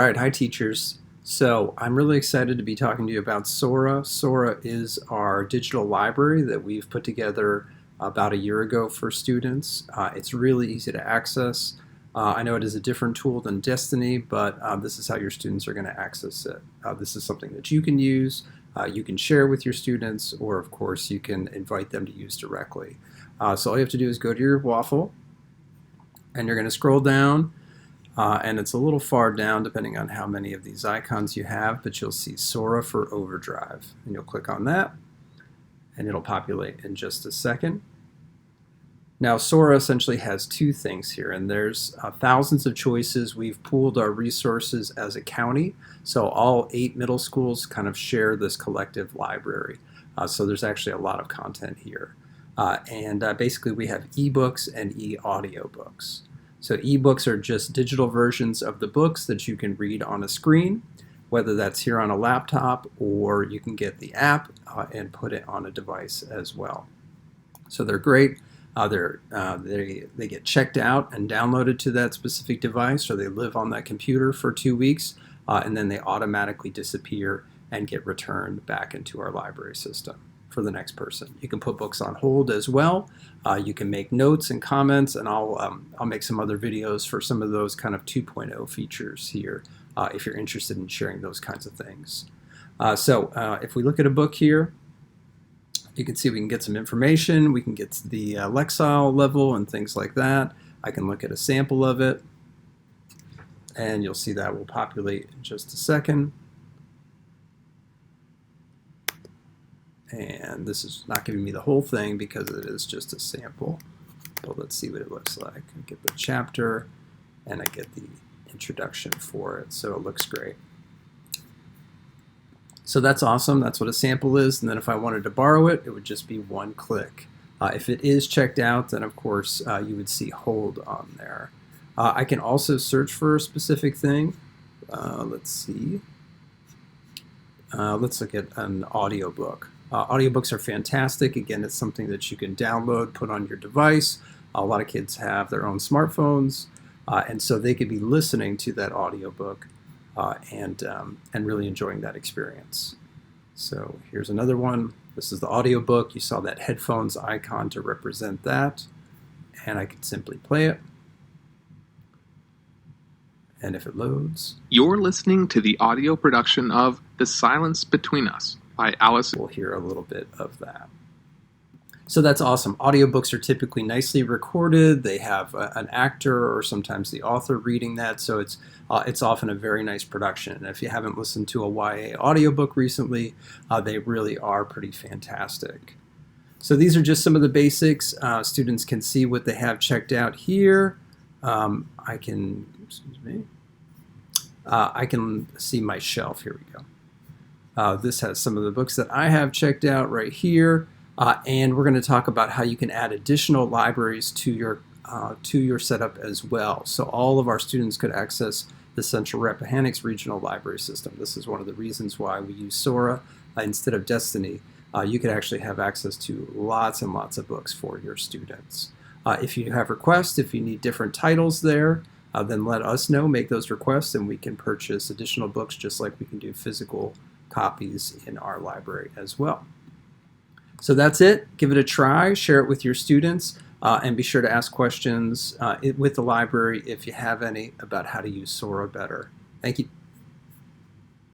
All right, hi teachers. So I'm really excited to be talking to you about Sora. Sora is our digital library that we've put together about a year ago for students. It's really easy to access. I know it is a different tool than Destiny, but this is how your students are going to access it. This is something that you can use, you can share with your students, or of course you can invite them to use directly. So all you have to do is go to your waffle, and you're going to scroll down. And it's a little far down depending on how many of these icons you have, but you'll see Sora for Overdrive. And you'll click on that, and it'll populate in just a second. Now, Sora essentially has two things here, and there's thousands of choices. We've pooled our resources as a county, so all 8 middle schools kind of share this collective library. So there's actually a lot of content here. Basically, we have ebooks and e-audiobooks. So ebooks are just digital versions of the books that you can read on a screen, whether that's here on a laptop or you can get the app and put it on a device as well. So they're great. They get checked out and downloaded to that specific device, or they live on that computer for 2 weeks, and then they automatically disappear and get returned back into our library system for the next person. You can put books on hold as well. You can make notes and comments, and I'll make some other videos for some of those kind of 2.0 features here if you're interested in sharing those kinds of things. If we look at a book here, you can see we can get some information. We can get to the Lexile level and things like that. I can look at a sample of it, and you'll see that will populate in just a second. And this is not giving me the whole thing because it is just a sample. But let's see what it looks like. I get the chapter and I get the introduction for it. So it looks great. So that's awesome. That's what a sample is. And then if I wanted to borrow it, it would just be one click. If it is checked out, then of course you would see hold on there. I can also search for a specific thing. Let's see. Let's look at an audiobook. Audiobooks are fantastic. Again, it's something that you can download, put on your device. A lot of kids have their own smartphones, and so they could be listening to that audiobook and really enjoying that experience. So here's another one. This is the audiobook. You saw that headphones icon to represent that, and I could simply play it. And if it loads, you're listening to the audio production of The Silence Between Us by Alice. We'll hear a little bit of that. So that's awesome. Audiobooks are typically nicely recorded. They have an actor or sometimes the author reading that, so it's often a very nice production. And if you haven't listened to a YA audiobook recently, they really are pretty fantastic. So these are just some of the basics. Students can see what they have checked out here. I can see my shelf. Here we go. This has some of the books that I have checked out right here, and we're going to talk about how you can add additional libraries to your setup as well. So all of our students could access the Central Rappahannock's regional library system. This is one of the reasons why we use Sora instead of Destiny. You could actually have access to lots and lots of books for your students. If you have requests, if you need different titles there, then let us know, make those requests, and we can purchase additional books just like we can do physical copies in our library as well. So that's it. Give it a try, share it with your students, and be sure to ask questions with the library if you have any about how to use Sora better. Thank you.